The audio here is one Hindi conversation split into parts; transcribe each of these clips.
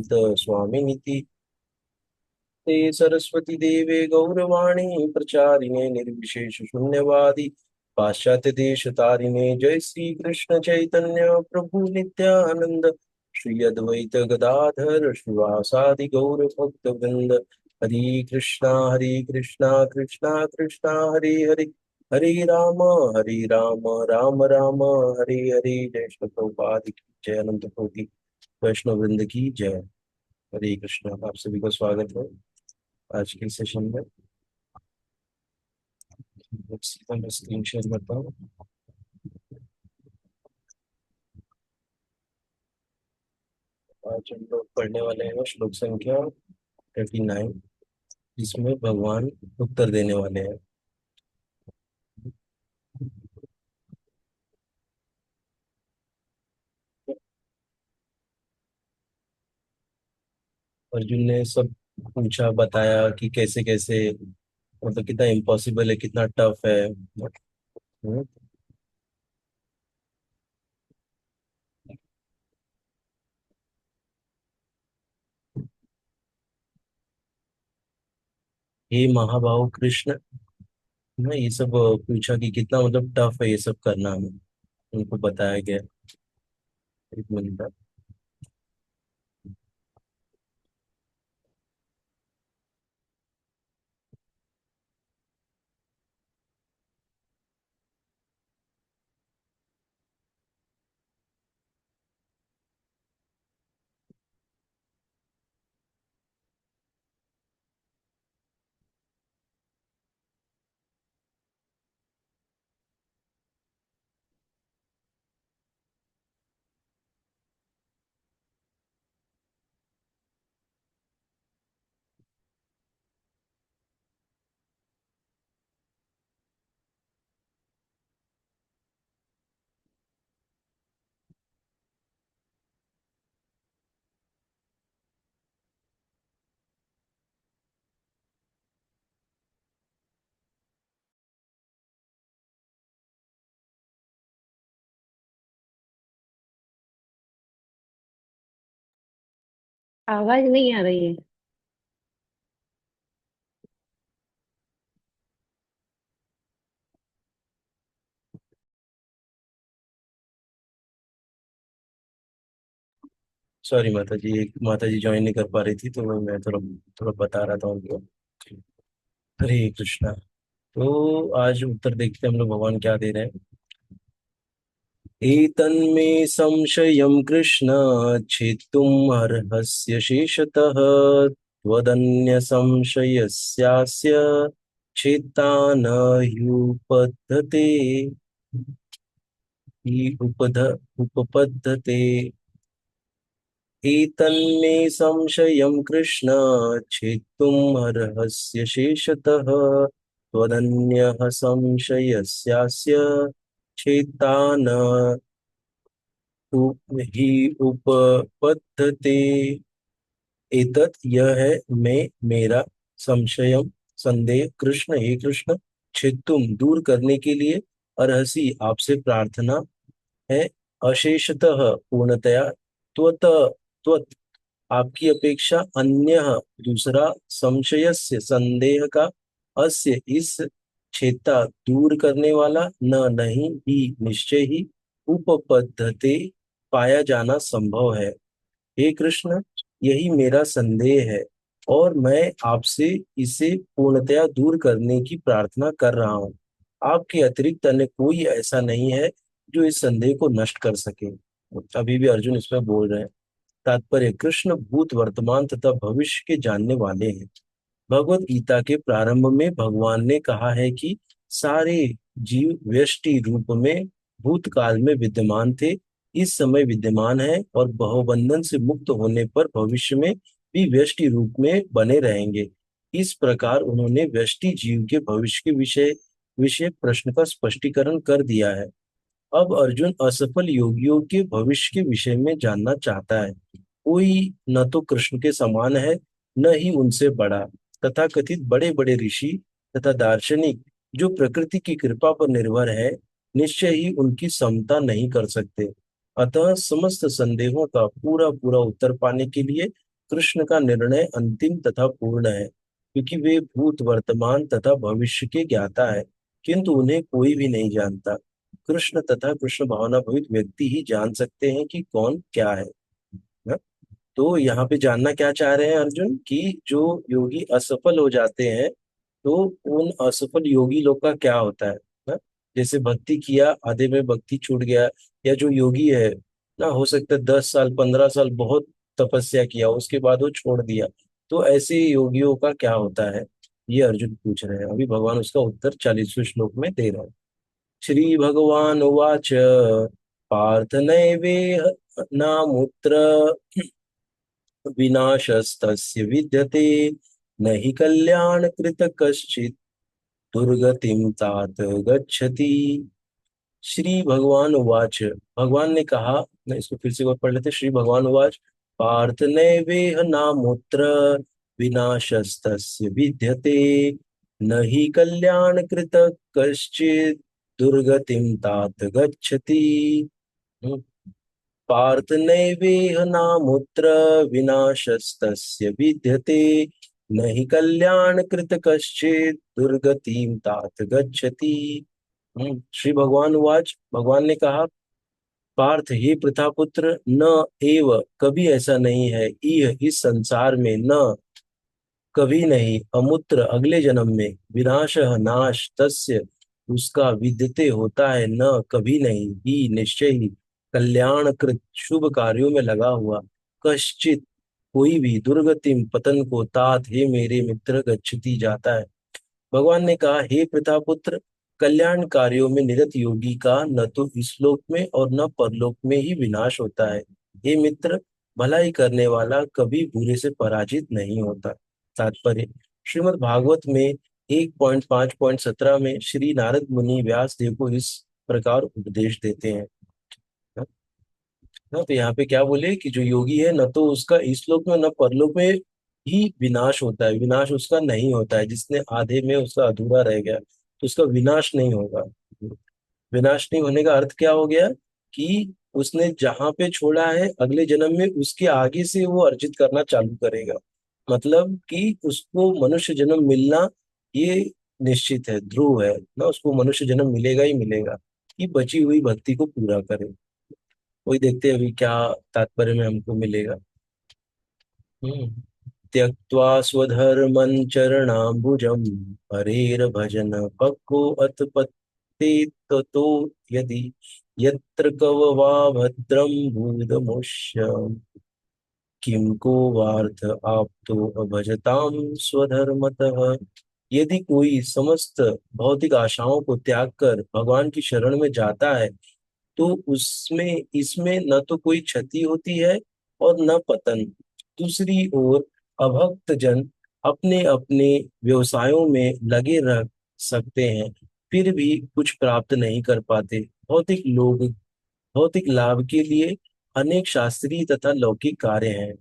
स्वामिनिति। ते सरस्वती देवे गौरवाणी प्रचारिणे निर्विशेष शून्यवादी पाश्चात्य देश तारिणे। जय श्री कृष्ण चैतन्य प्रभु नित्यानंद श्री अद्वैत गदाधर श्रीवासादि गौर भक्त वृंद। हरे कृष्णा कृष्णा कृष्णा हरे हरे, हरे राम राम राम हरे हरे। जय श्री प्रभुपाद की जय, अनंत कोटि वैष्णव वृंद की जय। हरे कृष्णा। आप सभी का स्वागत है आज के सेशन में। सीधा मैं स्क्रीन शेयर करता हूँ। आज हम लोग पढ़ने वाले हैं श्लोक संख्या 39, जिसमें भगवान उत्तर देने वाले हैं। अर्जुन ने सब पूछा, बताया कि कैसे कैसे, मतलब कितना इम्पॉसिबल है, कितना टफ है। हे महाबाहु कृष्ण, ना ये सब पूछा कि कितना मतलब टफ है ये सब करना हमें। उनको बताया गया। एक मिनट। आवाज नहीं आ रही है। सॉरी माता जी, एक माता जी ज्वाइन नहीं कर पा रही थी, तो मैं थोड़ा थोड़ा बता रहा था उनको। हरे कृष्णा। तो आज उत्तर देखते हैं हम लोग भगवान क्या दे रहे हैं। एतन्मे संशयं कृष्ण छेत्तुम् अर्हस्य शेषतः त्वदन्य संशयस्यास्य छेत्ता न ह्युपपद्यते। हि उपपद्यते। एतन्मे संशयं कृष्ण छेत्तुम् अर्हस्य शेषतः त्वदन्यः संशयस्यास्य छेत्ता न हि उपपद्यते। एतत् यह है, मैं मेरा संशयम संदेह कृष्ण हे कृष्ण छेत्तुम दूर करने के लिए अर्हसि आपसे प्रार्थना है, अशेषतः पूर्णतया, त्वत त्वत आपकी अपेक्षा, अन्य दूसरा, संशयस्य संदेह का, अस्य इस, छेता दूर करने वाला, न नहीं ही निश्चय ही, उपपद्धते पाया जाना संभव है। हे कृष्ण, यही मेरा संदेह है और मैं आपसे इसे पूर्णतया दूर करने की प्रार्थना कर रहा हूँ। आपके अतिरिक्त अन्य कोई ऐसा नहीं है जो इस संदेह को नष्ट कर सके। अभी भी अर्जुन इसमें बोल रहे हैं। तात्पर्य, कृष्ण भूत वर्तमान तथा भविष्य के जानने वाले हैं। भगवत गीता के प्रारंभ में भगवान ने कहा है कि सारे जीव व्यष्टि रूप में भूतकाल में विद्यमान थे, इस समय विद्यमान है और बहुबंधन से मुक्त होने पर भविष्य में भी व्यष्टि रूप में बने रहेंगे। इस प्रकार उन्होंने व्यष्टि जीव के भविष्य के विषय विषय प्रश्न का स्पष्टीकरण कर दिया है। अब अर्जुन असफल योगियों के भविष्य के विषय में जानना चाहता है। कोई न तो कृष्ण के समान है, न ही उनसे बड़ा। तथाकथित बड़े बड़े ऋषि तथा दार्शनिक जो प्रकृति की कृपा पर निर्भर है, निश्चय ही उनकी समता नहीं कर सकते। अतः समस्त संदेहों का पूरा पूरा उत्तर पाने के लिए कृष्ण का निर्णय अंतिम तथा पूर्ण है, क्योंकि वे भूत वर्तमान तथा भविष्य के ज्ञाता है, किंतु उन्हें कोई भी नहीं जानता। कृष्ण तथा कृष्ण भावना भवित व्यक्ति ही जान सकते हैं कि कौन क्या है। ना? तो यहाँ पे जानना क्या चाह रहे हैं अर्जुन, कि जो योगी असफल हो जाते हैं, तो उन असफल योगी लोग का क्या होता है। ना? जैसे भक्ति किया, आधे में भक्ति छूट गया, या जो योगी है ना, हो सकता है 10 साल 15 साल बहुत तपस्या किया, उसके बाद वो छोड़ दिया, तो ऐसे योगियों का क्या होता है, ये अर्जुन पूछ रहे हैं। अभी भगवान उसका उत्तर 40वें श्लोक में दे रहे हैं। श्री भगवान उवाच पार्थ नैवेह नामुत्र विनाशस्तस्य विद्यते न हि कल्याण कृत कश्चित् दुर्गतिम तात गच्छति। श्री भगवान उवाच, भगवान ने कहा, मैं इसको फिर से एक बार पढ़ लेते। श्री भगवान उवाच पार्थ नैवेह नामुत्र विनाशस्तस्य विद्यते न हि कल्याण कृत कश्चित् दुर्गतिम तात गच्छति। पार्थ नैवेह नामुत्र विनाशस्तस्य विद्यते न हि कल्याण कृत कश्चित् दुर्गतिम तात गच्छति। श्री भगवान उवाच, भगवान ने कहा, पार्थ हे प्रथापुत्र, न एव कभी ऐसा नहीं है, इह इस संसार में, न कभी नहीं, अमुत्र अगले जन्म में, विनाश नाश तस्य उसका, विद्यते होता है, न कभी नहीं, ही निश्चय ही, कल्याण कृत शुभ कार्यों में लगा हुआ, कश्चित कोई भी, दुर्गतिम पतन को, तात हे मेरे मित्र, गच्छति जाता है। भगवान ने कहा, हे प्रतापुत्र, कल्याण कार्यों में निरत योगी का न तो इस लोक में और न परलोक में ही विनाश होता है। हे मित्र, भलाई करने वाला कभी बुरे से पराजित नहीं होता। तात्पर्य, श्रीमद् भागवत में 1.5.17 में श्री नारद मुनि व्यास देव को इस प्रकार उपदेश देते हैं। ना, तो यहाँ पे क्या बोले कि जो योगी है, न तो उसका इस लोक में न परलोक में ही विनाश होता है, विनाश उसका नहीं होता है। जिसने आधे में उसका अधूरा रह गया, तो उसका विनाश नहीं होगा। विनाश नहीं होने का अर्थ क्या हो गया, कि उसने जहां पे छोड़ा है, अगले जन्म में उसके आगे से वो अर्जित करना चालू करेगा। मतलब कि उसको मनुष्य जन्म मिलना, ये निश्चित है, ध्रुव है ना, उसको मनुष्य जन्म मिलेगा ही मिलेगा, कि बची हुई भक्ति को पूरा करे। वही देखते हैं अभी क्या तात्पर्य में हमको मिलेगा। हम्म। त्यक्त्वा स्वधर्मं चरणाम्बुजं हरेर भजन पक्को अथ पत्ते, यदि यत्र कववा भद्रं भूतमुष्य किं को वार्थ आप्तो अभजताम स्वधर्मतः। यदि कोई समस्त भौतिक आशाओं को त्याग कर भगवान की शरण में जाता है, तो उसमें इसमें न तो कोई क्षति होती है और न पतन। दूसरी ओर अभक्त जन अपने अपने व्यवसायों में लगे रह सकते हैं, फिर भी कुछ प्राप्त नहीं कर पाते। भौतिक लोग भौतिक लाभ के लिए अनेक शास्त्रीय तथा लौकिक कार्य हैं।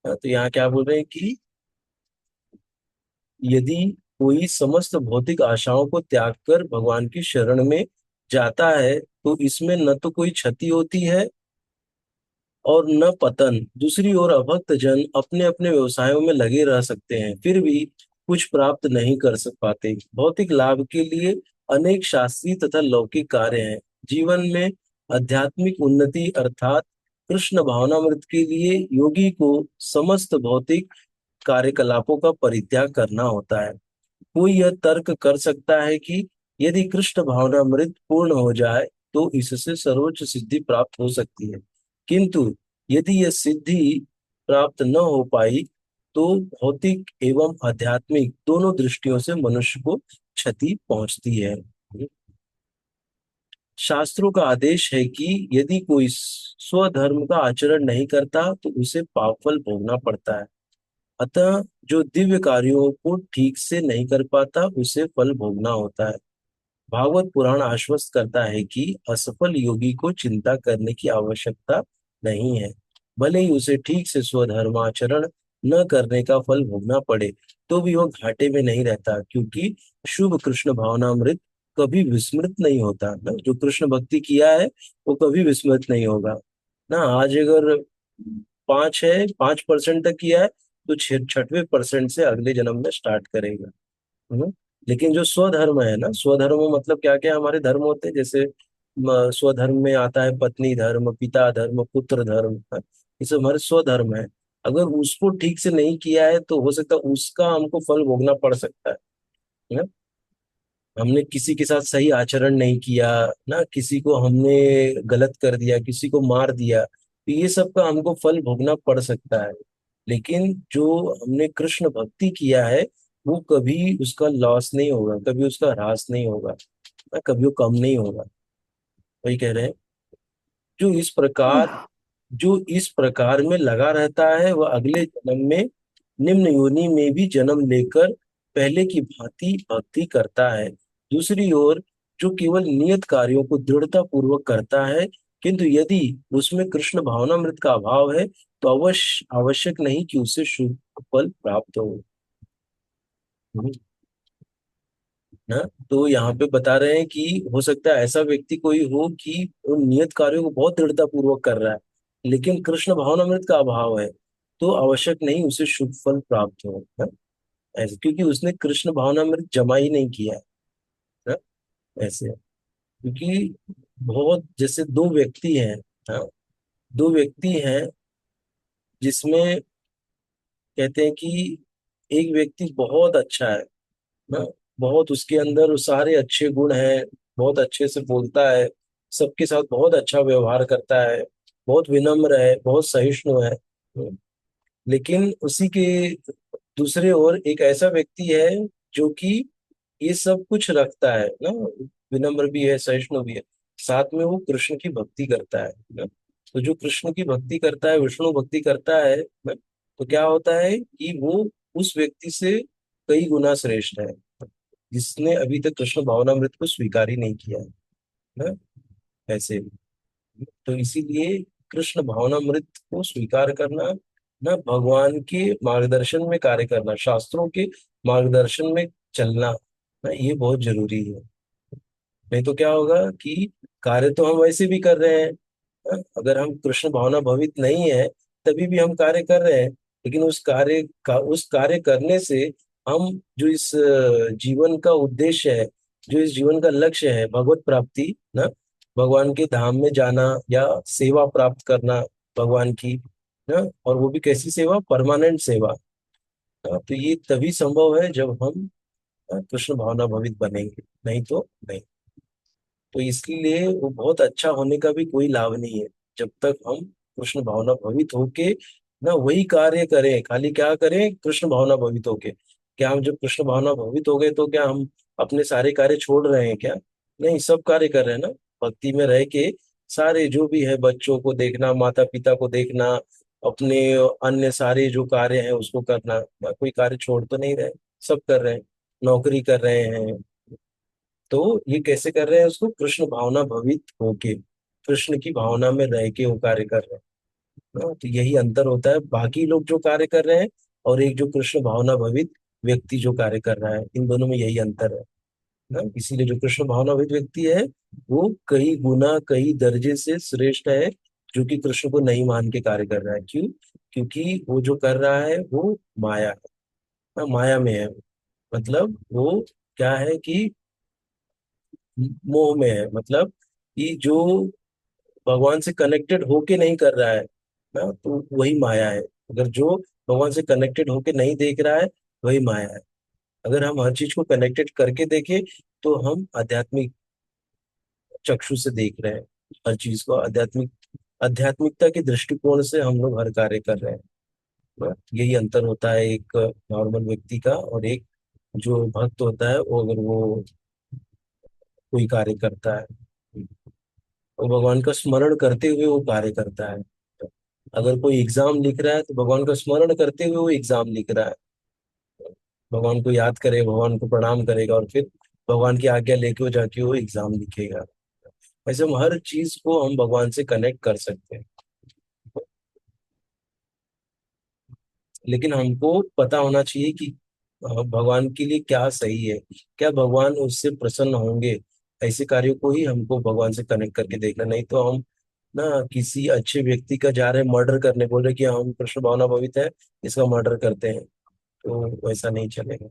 तो यहाँ क्या बोल रहे हैं कि यदि कोई समस्त भौतिक आशाओं को त्याग कर भगवान की शरण में जाता है, तो इसमें न तो कोई क्षति होती है और न पतन। दूसरी ओर अभक्त जन अपने अपने व्यवसायों में लगे रह सकते हैं, फिर भी कुछ प्राप्त नहीं कर सक पाते। भौतिक लाभ के लिए अनेक शास्त्रीय तथा लौकिक कार्य हैं। जीवन में आध्यात्मिक उन्नति अर्थात कृष्ण भावनामृत के लिए योगी को समस्त भौतिक कार्यकलापों का परित्याग करना होता है। कोई यह तर्क कर सकता है कि यदि कृष्ण भावनामृत पूर्ण हो जाए, तो इससे सर्वोच्च सिद्धि प्राप्त हो सकती है, किंतु यदि यह सिद्धि प्राप्त न हो पाई, तो भौतिक एवं आध्यात्मिक दोनों दृष्टियों से मनुष्य को क्षति पहुंचती है। शास्त्रों का आदेश है कि यदि कोई स्वधर्म का आचरण नहीं करता, तो उसे पापफल भोगना पड़ता है। अतः जो दिव्य कार्यों को ठीक से नहीं कर पाता, उसे फल भोगना होता है। भागवत पुराण आश्वस्त करता है कि असफल योगी को चिंता करने की आवश्यकता नहीं है। भले ही उसे ठीक से स्वधर्माचरण न करने का फल भोगना पड़े, तो भी वो घाटे में नहीं रहता, क्योंकि शुभ कृष्ण भावनामृत कभी विस्मृत नहीं होता ना। जो कृष्ण भक्ति किया है, वो कभी विस्मृत नहीं होगा ना। आज अगर 5 है, 5% तक किया है, तो 6वें% से अगले जन्म में स्टार्ट करेगा। हम्म। लेकिन जो स्वधर्म है ना, स्वधर्म मतलब क्या क्या हमारे धर्म होते हैं, जैसे स्वधर्म में आता है पत्नी धर्म, पिता धर्म, पुत्र धर्म, हाँ, ये सब हमारे स्वधर्म है। अगर उसको ठीक से नहीं किया है तो हो सकता है उसका हमको फल भोगना पड़ सकता है ना। हमने किसी के साथ सही आचरण नहीं किया ना, किसी को हमने गलत कर दिया, किसी को मार दिया, तो ये सब का हमको फल भोगना पड़ सकता है। लेकिन जो हमने कृष्ण भक्ति किया है, वो कभी उसका लॉस नहीं होगा, कभी उसका ह्रास नहीं होगा ना, कभी वो कम नहीं होगा। वही कह रहे हैं। जो इस प्रकार जो इस प्रकार में लगा रहता है, वह अगले जन्म में निम्न योनि में भी जन्म लेकर पहले की भांति भक्ति करता है। दूसरी ओर, जो केवल नियत कार्यों को दृढ़ता पूर्वक करता है, किंतु यदि उसमें कृष्ण भावनामृत का अभाव है, तो आवश्यक नहीं कि उसे शुभ फल प्राप्त हो। हम्म, ना। तो यहाँ पे बता रहे हैं कि हो सकता है ऐसा व्यक्ति कोई हो कि उन नियत कार्यों को बहुत दृढ़ता पूर्वक कर रहा है, लेकिन कृष्ण भावनामृत का अभाव है, तो आवश्यक नहीं उसे शुभ फल प्राप्त हो, है? ऐसे क्योंकि उसने कृष्ण भावनामृत जमा ही नहीं किया है। ऐसे क्योंकि बहुत, जैसे दो व्यक्ति हैं, हाँ, दो व्यक्ति हैं जिसमें कहते हैं कि एक व्यक्ति बहुत अच्छा है ना, बहुत उसके अंदर सारे अच्छे गुण हैं, बहुत अच्छे से बोलता है, सबके साथ बहुत अच्छा व्यवहार करता है, बहुत विनम्र है, बहुत सहिष्णु है। लेकिन उसी के दूसरे ओर एक ऐसा व्यक्ति है जो कि ये सब कुछ रखता है ना, विनम्र भी है, सहिष्णु भी है, साथ में वो कृष्ण की भक्ति करता है ना। तो जो कृष्ण की भक्ति करता है, विष्णु भक्ति करता है ना, तो क्या होता है कि वो उस व्यक्ति से कई गुना श्रेष्ठ है, जिसने अभी तक कृष्ण भावनामृत को स्वीकार ही नहीं किया है ना। ऐसे, तो इसीलिए कृष्ण भावनामृत को स्वीकार करना ना, भगवान के मार्गदर्शन में कार्य करना, शास्त्रों के मार्गदर्शन में चलना ना, ये बहुत जरूरी है। नहीं तो क्या होगा कि कार्य तो हम वैसे भी कर रहे हैं, अगर हम कृष्ण भावना भवित नहीं है तभी भी हम कार्य कर रहे हैं, लेकिन उस कार्य करने से हम जो इस जीवन का उद्देश्य है, जो इस जीवन का लक्ष्य है, भगवत प्राप्ति ना, भगवान के धाम में जाना या सेवा प्राप्त करना भगवान की ना, और वो भी कैसी सेवा, परमानेंट सेवा, तो ये तभी संभव है जब हम कृष्ण भावना भवित बनेंगे, नहीं तो नहीं। तो इसलिए वो बहुत अच्छा होने का भी कोई लाभ नहीं है जब तक हम कृष्ण भावना भवित होके ना वही कार्य करें, खाली क्या करें, कृष्ण भावना भवित होके। क्या हम जब कृष्ण भावना भवित हो गए तो क्या हम अपने सारे कार्य छोड़ रहे हैं क्या? नहीं, सब कार्य कर रहे हैं ना, भक्ति में रह के सारे जो भी है, बच्चों को देखना, माता पिता को देखना, अपने अन्य सारे जो कार्य हैं उसको करना, कोई कार्य छोड़ तो नहीं रहे, सब कर रहे हैं, नौकरी कर रहे हैं। तो ये कैसे कर रहे हैं उसको, कृष्ण भावना भवित होके, कृष्ण की भावना में रह के वो कार्य कर रहे हैं ना। तो यही अंतर होता है, बाकी लोग जो कार्य कर रहे हैं और एक जो कृष्ण भावना भवित व्यक्ति जो कार्य कर रहा है, इन दोनों में यही अंतर है ना। इसीलिए जो कृष्ण भावना भवित व्यक्ति है, वो कई गुना, कई दर्जे से श्रेष्ठ है, जो कि कृष्ण को नहीं मान के कार्य कर रहा है। क्यों? क्योंकि वो जो कर रहा है वो माया है ना, माया में है। मतलब वो क्या है कि मोह में है, मतलब कि जो भगवान से कनेक्टेड होके नहीं कर रहा है ना, तो वही माया है। अगर जो भगवान से कनेक्टेड होके नहीं देख रहा है, वही माया है। अगर हम हर चीज को कनेक्टेड करके देखें, तो हम आध्यात्मिक चक्षु से देख रहे हैं, हर चीज को आध्यात्मिकता के दृष्टिकोण से हम लोग हर कार्य कर रहे हैं ना। यही अंतर होता है एक नॉर्मल व्यक्ति का और एक जो भक्त होता है, वो अगर वो कोई कार्य करता है, वो भगवान का स्मरण करते हुए वो कार्य करता है। अगर कोई एग्जाम लिख रहा है तो भगवान का स्मरण करते हुए वो एग्जाम लिख रहा है, भगवान को याद करे, भगवान को प्रणाम करेगा, और फिर भगवान की आज्ञा लेके वो जाके वो एग्जाम लिखेगा। ऐसे हम हर चीज को हम भगवान से कनेक्ट कर सकते हैं, लेकिन हमको पता होना चाहिए कि भगवान के लिए क्या सही है, क्या भगवान उससे प्रसन्न होंगे। ऐसे कार्यों को ही हमको भगवान से कनेक्ट करके देखना, नहीं तो हम ना किसी अच्छे व्यक्ति का जा रहे मर्डर करने, बोल रहे कि हम कृष्ण भावना भवित है, इसका मर्डर करते हैं, तो वैसा नहीं चलेगा।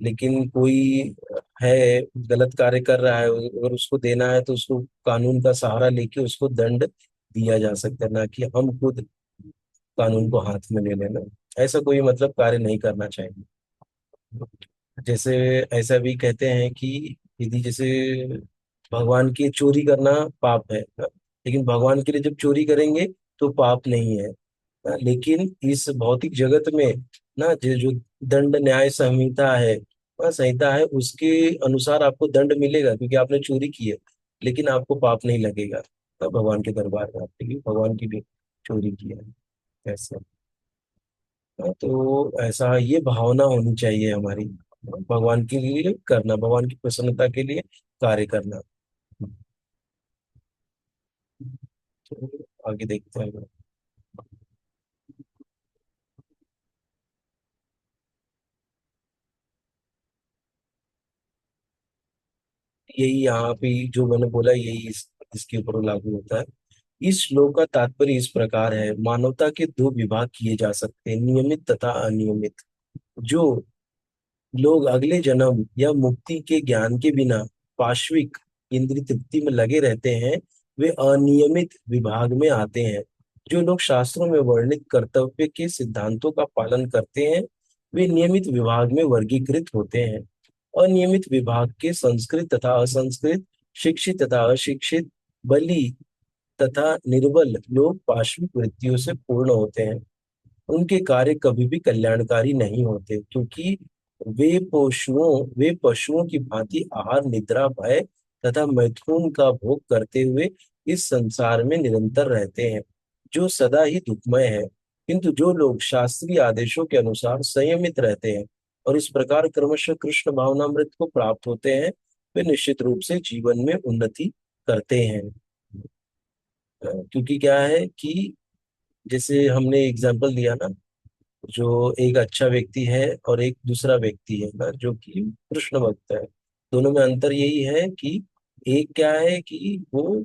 लेकिन कोई है गलत कार्य कर रहा है, अगर उसको देना है तो उसको कानून का सहारा लेके उसको दंड दिया जा सकता है, ना कि हम खुद कानून को हाथ में ले लेना। ऐसा कोई मतलब कार्य नहीं करना चाहिए। जैसे ऐसा भी कहते हैं कि यदि जैसे भगवान की चोरी करना पाप है, लेकिन भगवान के लिए जब चोरी करेंगे तो पाप नहीं है। लेकिन इस भौतिक जगत में ना जो जो दंड न्याय संहिता है, संहिता है, उसके अनुसार आपको दंड मिलेगा क्योंकि आपने चोरी की है, लेकिन आपको पाप नहीं लगेगा भगवान के दरबार में आपके लिए, भगवान की भी चोरी की है ऐसे। तो ऐसा ये भावना होनी चाहिए हमारी, भगवान के लिए करना, भगवान की प्रसन्नता के लिए कार्य करना। तो आगे देखते हैं। यही यहाँ पे जो मैंने बोला, यही इसके ऊपर लागू होता है। इस श्लोक का तात्पर्य इस प्रकार है, मानवता के दो विभाग किए जा सकते हैं, नियमित तथा अनियमित। जो लोग अगले जन्म या मुक्ति के ज्ञान के बिना पाश्विक इंद्रिय तृप्ति में लगे रहते हैं, वे अनियमित विभाग में आते हैं। जो लोग शास्त्रों में वर्णित कर्तव्य के सिद्धांतों का पालन करते हैं, वे नियमित विभाग में वर्गीकृत होते हैं। अनियमित विभाग के संस्कृत तथा असंस्कृत, शिक्षित तथा अशिक्षित, बलि तथा निर्बल लोग पाश्विक वृत्तियों से पूर्ण होते हैं। उनके कार्य कभी भी कल्याणकारी नहीं होते, क्योंकि वे पशुओं की भांति आहार, निद्रा, भय तथा मैथुन का भोग करते हुए इस संसार में निरंतर रहते हैं, जो सदा ही दुखमय है। किंतु जो लोग शास्त्रीय आदेशों के अनुसार संयमित रहते हैं और इस प्रकार क्रमशः कृष्ण भावनामृत को प्राप्त होते हैं, वे निश्चित रूप से जीवन में उन्नति करते हैं। क्योंकि क्या है कि जैसे हमने एग्जाम्पल दिया ना, जो एक अच्छा व्यक्ति है और एक दूसरा व्यक्ति है ना जो कि कृष्ण भक्त है, दोनों में अंतर यही है कि एक क्या है कि वो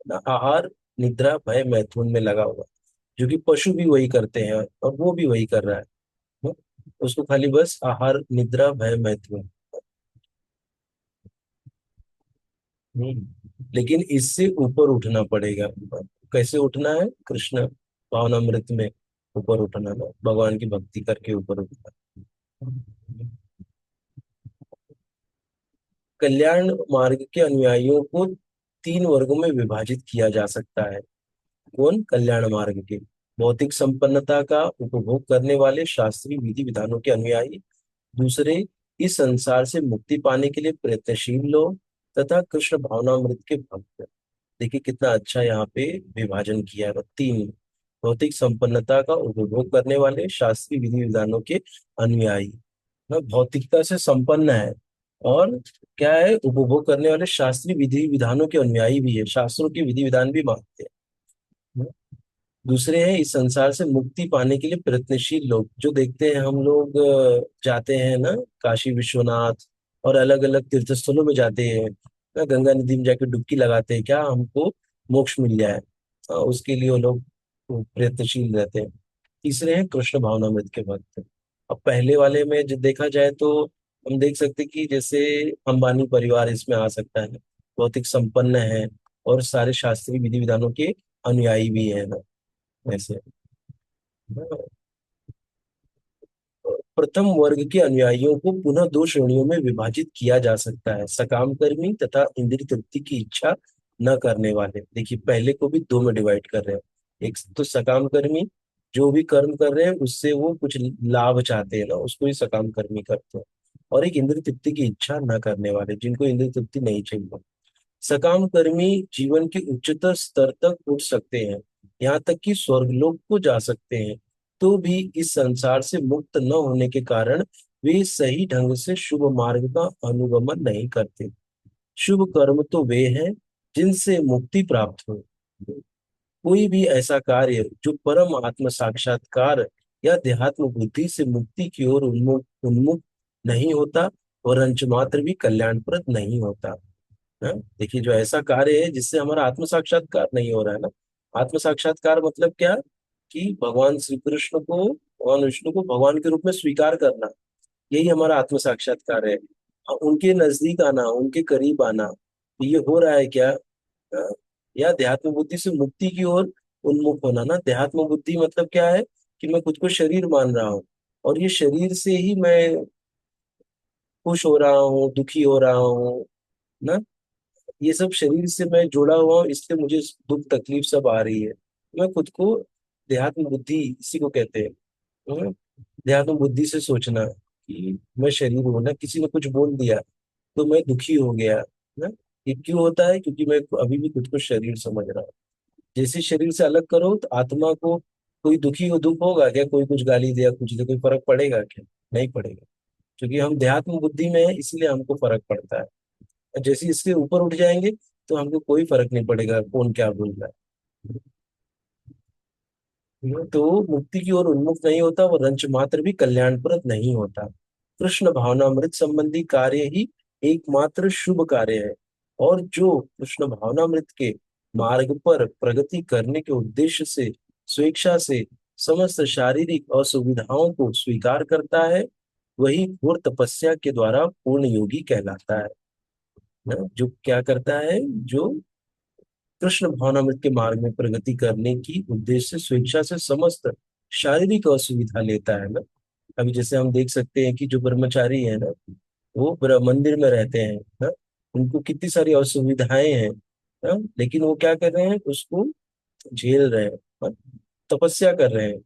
ना आहार, निद्रा, भय, मैथुन में लगा हुआ है, जो कि पशु भी वही करते हैं और वो भी वही कर रहा है ना? उसको खाली बस आहार, निद्रा, भय, मैथुन। लेकिन इससे ऊपर उठना पड़ेगा। कैसे उठना है? कृष्ण भावनामृत में ऊपर उठना ना, भगवान की भक्ति करके ऊपर उठना। कल्याण मार्ग के अनुयायियों को तीन वर्गों में विभाजित किया जा सकता है। कौन? कल्याण मार्ग के भौतिक संपन्नता का उपभोग करने वाले शास्त्रीय विधि विधानों के अनुयायी, दूसरे इस संसार से मुक्ति पाने के लिए प्रयत्नशील लोग, तथा कृष्ण भावनामृत के भक्त। देखिए कितना अच्छा यहाँ पे विभाजन किया है। तीन, भौतिक संपन्नता का उपभोग करने वाले शास्त्रीय विधि विधानों के अनुयायी, ना भौतिकता से संपन्न है, और क्या है, उपभोग करने वाले शास्त्रीय विधि विधानों के अनुयायी भी है, शास्त्रों के विधि विधान भी मानते हैं। दूसरे हैं इस संसार से मुक्ति पाने के लिए प्रयत्नशील लोग, जो देखते हैं हम लोग जाते हैं ना काशी विश्वनाथ और अलग अलग तीर्थ स्थलों में जाते हैं ना, गंगा नदी में जाके डुबकी लगाते हैं, क्या हमको मोक्ष मिल जाए, उसके लिए वो लोग प्रयत्नशील रहते हैं। तीसरे हैं कृष्ण भावनामृत के भक्त। अब पहले वाले में जो देखा जाए तो हम देख सकते हैं कि जैसे अंबानी परिवार इसमें आ सकता है, भौतिक संपन्न है और सारे शास्त्रीय विधि विधानों के अनुयायी भी है ना ऐसे। प्रथम वर्ग के अनुयायियों को पुनः दो श्रेणियों में विभाजित किया जा सकता है, सकाम कर्मी तथा इंद्रिय तृप्ति की इच्छा न करने वाले। देखिए पहले को भी दो में डिवाइड कर रहे हैं, एक तो सकाम कर्मी, जो भी कर्म कर रहे हैं उससे वो कुछ लाभ चाहते हैं ना, उसको ही सकाम कर्मी करते हैं। और एक इंद्रिय तृप्ति की इच्छा न करने वाले, जिनको इंद्रिय तृप्ति नहीं चाहिए। सकाम कर्मी जीवन के उच्चतर स्तर तक उठ सकते हैं, यहाँ तक कि स्वर्गलोक को जा सकते हैं, तो भी इस संसार से मुक्त न होने के कारण वे सही ढंग से शुभ मार्ग का अनुगमन नहीं करते। शुभ कर्म तो वे हैं जिनसे मुक्ति प्राप्त हो। कोई भी ऐसा कार्य जो परम आत्म साक्षात्कार या देहात्म बुद्धि से मुक्ति की ओर उन्मुख उन्मुख नहीं होता, और अंश मात्र भी कल्याणप्रद नहीं होता। हाँ, देखिए जो ऐसा कार्य है जिससे हमारा आत्म साक्षात्कार नहीं हो रहा है ना। आत्म साक्षात्कार मतलब क्या, कि भगवान श्री कृष्ण को, भगवान विष्णु को भगवान के रूप में स्वीकार करना, यही हमारा आत्म साक्षात्कार है। उनके नजदीक आना, उनके करीब आना, तो ये हो रहा है क्या, हाँ, या देहात्म बुद्धि से मुक्ति की ओर उन्मुख होना ना। देहात्म बुद्धि मतलब क्या है, कि मैं खुद को शरीर मान रहा हूँ, और ये शरीर से ही मैं खुश हो रहा हूँ, दुखी हो रहा हूँ ना। ये सब शरीर से मैं जुड़ा हुआ हूँ, इसलिए मुझे दुख तकलीफ सब आ रही है। मैं खुद को, देहात्म बुद्धि इसी को कहते हैं। हम्म, देहात्म बुद्धि से सोचना कि मैं शरीर हूं ना, किसी ने कुछ बोल दिया तो मैं दुखी हो गया ना। ये क्यों होता है, क्योंकि मैं अभी भी खुद को शरीर समझ रहा हूँ। जैसे शरीर से अलग करो तो आत्मा को, कोई दुखी हो, दुख होगा क्या, कोई कुछ गाली दिया, कुछ दिया, कोई फर्क पड़ेगा क्या, नहीं पड़ेगा। क्योंकि हम देहात्म बुद्धि में है, इसलिए हमको फर्क पड़ता है। और जैसे इसके ऊपर उठ जाएंगे तो हमको कोई फर्क नहीं पड़ेगा कौन क्या बोल रहा है। तो मुक्ति की ओर उन्मुख नहीं होता, वो रंच मात्र भी कल्याणप्रद नहीं होता। कृष्ण भावनामृत संबंधी कार्य ही एकमात्र शुभ कार्य है। और जो कृष्ण भावनामृत के मार्ग पर प्रगति करने के उद्देश्य से स्वेच्छा से समस्त शारीरिक असुविधाओं को स्वीकार करता है, वही घोर तपस्या के द्वारा पूर्ण योगी कहलाता है ना। जो क्या करता है, जो कृष्ण भावनामृत के मार्ग में प्रगति करने की उद्देश्य से स्वेच्छा से समस्त शारीरिक असुविधा लेता है ना। अभी जैसे हम देख सकते हैं कि जो ब्रह्मचारी है ना, वो मंदिर में रहते हैं ना, उनको कितनी सारी असुविधाएं हैं ना, लेकिन वो क्या कर रहे हैं, उसको झेल रहे हैं ना, तपस्या कर रहे हैं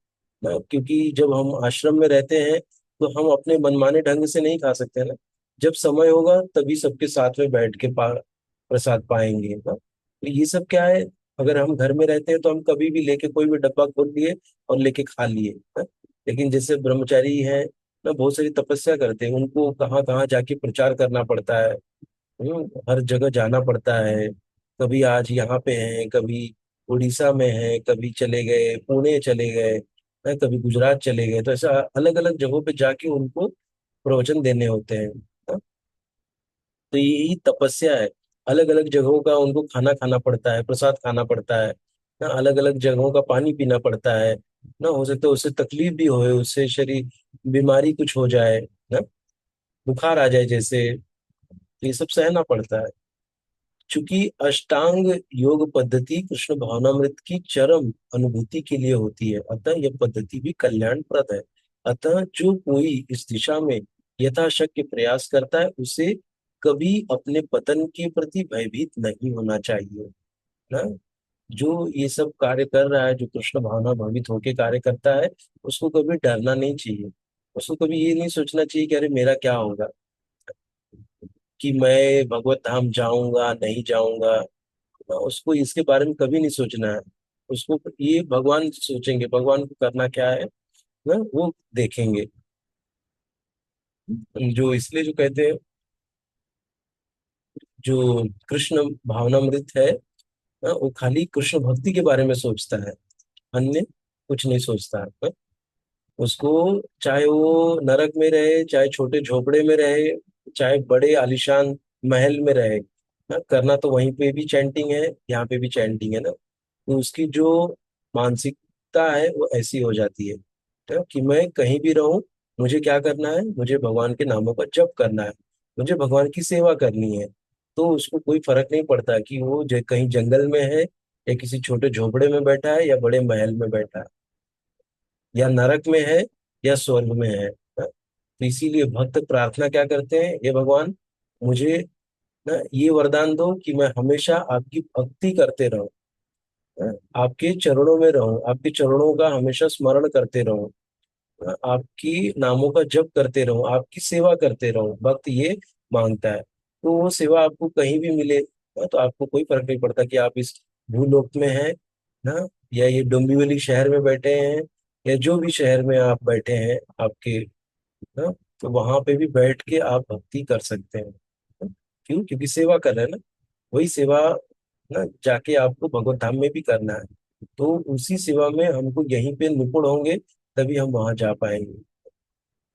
ना। क्योंकि जब हम आश्रम में रहते हैं तो हम अपने मनमाने ढंग से नहीं खा सकते ना। जब समय होगा तभी सबके साथ में बैठ के प्रसाद पाएंगे ना। तो ये सब क्या है, अगर हम घर में रहते हैं तो हम कभी भी लेके कोई भी डब्बा खोल लिए और लेके खा लिए ना। लेकिन जैसे ब्रह्मचारी हैं ना, बहुत सारी तपस्या करते हैं, उनको कहाँ कहाँ जाके प्रचार करना पड़ता है। हर जगह जाना पड़ता है। कभी आज यहाँ पे हैं, कभी उड़ीसा में हैं, कभी चले गए पुणे चले गए कभी गुजरात चले गए, तो ऐसा अलग अलग जगहों पे जाके उनको प्रवचन देने होते हैं हाँ? तो यही तपस्या है। अलग अलग जगहों का उनको खाना खाना पड़ता है, प्रसाद खाना पड़ता है ना, अलग अलग जगहों का पानी पीना पड़ता है ना। हो सकता है उससे तकलीफ भी होए, उससे शरीर बीमारी कुछ हो जाए ना, बुखार आ जाए जैसे, तो ये सब सहना पड़ता है। चूंकि अष्टांग योग पद्धति कृष्ण भावनामृत की चरम अनुभूति के लिए होती है, अतः यह पद्धति भी कल्याणप्रद है। अतः जो कोई इस दिशा में यथाशक्य प्रयास करता है, उसे कभी अपने पतन के प्रति भयभीत नहीं होना चाहिए ना। जो ये सब कार्य कर रहा है, जो कृष्ण भावना भावित होके कार्य करता है, उसको कभी डरना नहीं चाहिए। उसको कभी ये नहीं सोचना चाहिए कि अरे मेरा क्या होगा, कि मैं भगवत धाम जाऊंगा नहीं जाऊंगा। उसको इसके बारे में कभी नहीं सोचना है। उसको ये भगवान सोचेंगे, भगवान को करना क्या है ना, वो देखेंगे। जो इसलिए जो कहते हैं, जो कृष्ण भावनामृत है ना, वो खाली कृष्ण भक्ति के बारे में सोचता है, अन्य कुछ नहीं सोचता है। उसको चाहे वो नरक में रहे, चाहे छोटे झोपड़े में रहे, चाहे बड़े आलीशान महल में रहे ना, करना तो वहीं पे भी चैंटिंग है, यहाँ पे भी चैंटिंग है ना। तो उसकी जो मानसिकता है वो ऐसी हो जाती है ना, कि मैं कहीं भी रहूं, मुझे क्या करना है, मुझे भगवान के नामों का जप करना है, मुझे भगवान की सेवा करनी है। तो उसको कोई फर्क नहीं पड़ता कि वो कहीं जंगल में है, या किसी छोटे झोपड़े में बैठा है, या बड़े महल में बैठा है, या नरक में है, या स्वर्ग में है ना? तो इसीलिए भक्त प्रार्थना क्या करते हैं, ये भगवान मुझे ना ये वरदान दो कि मैं हमेशा आपकी भक्ति करते रहूं, ना? आपके चरणों में रहूं, आपके चरणों का हमेशा स्मरण करते रहूं, ना? आपकी नामों का जप करते रहूं, आपकी सेवा करते रहूं। भक्त ये मांगता है, तो वो सेवा आपको कहीं भी मिले ना, तो आपको कोई फर्क नहीं पड़ता कि आप इस भूलोक में हैं ना, या ये डोंबिवली शहर में बैठे हैं, या जो भी शहर में आप बैठे हैं आपके ना, तो वहां पे भी बैठ के आप भक्ति कर सकते हैं ना? क्यों, क्योंकि सेवा कर रहे हैं ना। वही सेवा ना जाके आपको भगवत धाम में भी करना है। तो उसी सेवा में हमको यहीं पे निपुण होंगे, तभी हम वहां जा पाएंगे।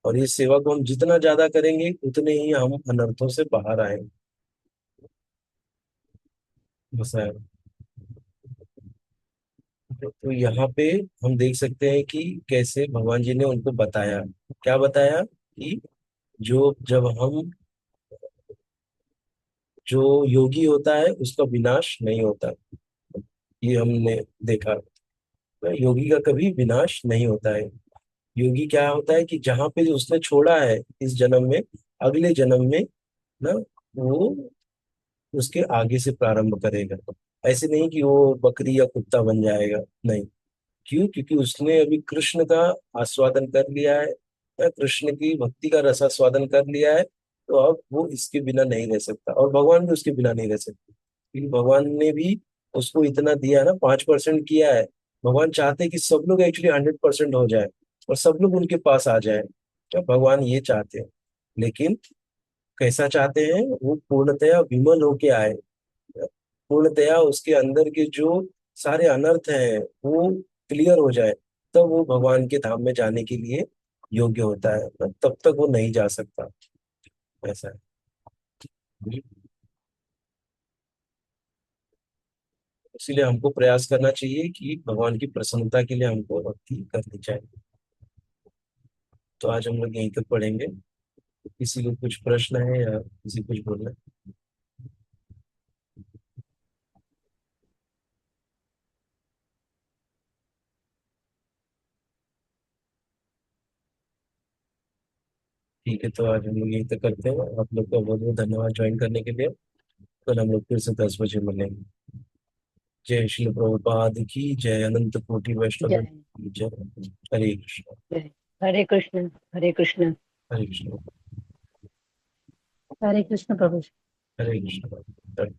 और इस सेवा को हम जितना ज्यादा करेंगे, उतने ही हम अनर्थों से बाहर आएंगे। बसाया। तो यहाँ पे हम देख सकते हैं कि कैसे भगवान जी ने उनको बताया। क्या बताया कि जो जब हम जो योगी होता है उसका विनाश नहीं होता। ये हमने देखा। योगी का कभी विनाश नहीं होता है। योगी क्या होता है कि जहां पे उसने छोड़ा है इस जन्म में, अगले जन्म में ना, वो उसके आगे से प्रारंभ करेगा। ऐसे नहीं कि वो बकरी या कुत्ता बन जाएगा, नहीं। क्यों? क्योंकि उसने अभी कृष्ण का आस्वादन कर लिया है, या कृष्ण की भक्ति का रसास्वादन कर लिया है। तो अब वो इसके बिना नहीं रह सकता, और भगवान भी उसके बिना नहीं रह सकते, क्योंकि भगवान ने भी उसको इतना दिया है ना, 5% किया है। भगवान चाहते हैं कि सब लोग एक्चुअली 100% हो जाए, और सब लोग उनके पास आ जाए। तो भगवान ये चाहते हैं। लेकिन कैसा चाहते हैं? वो पूर्णतया विमल होके आए, पूर्णतया उसके अंदर के जो सारे अनर्थ हैं वो क्लियर हो जाए, तब वो भगवान के धाम में जाने के लिए योग्य होता है। तब तक वो नहीं जा सकता। ऐसा है। इसीलिए हमको प्रयास करना चाहिए कि भगवान की प्रसन्नता के लिए हमको भक्ति करनी चाहिए। तो आज हम लोग यहीं तक पढ़ेंगे। किसी को कुछ प्रश्न है या किसी कुछ बोलना है? ठीक है, तो आज हम लोग यहीं तक करते हैं। आप लोग का बहुत बहुत धन्यवाद ज्वाइन करने के लिए। कल हम लोग फिर से 10 बजे मिलेंगे। जय श्री प्रभुपाद की जय, अनंत कोटि वैष्णव जय की जय। हरे कृष्ण। जय। हरे कृष्ण। हरे कृष्ण। हरे कृष्ण। हरे कृष्ण प्रभु। हरे कृष्ण।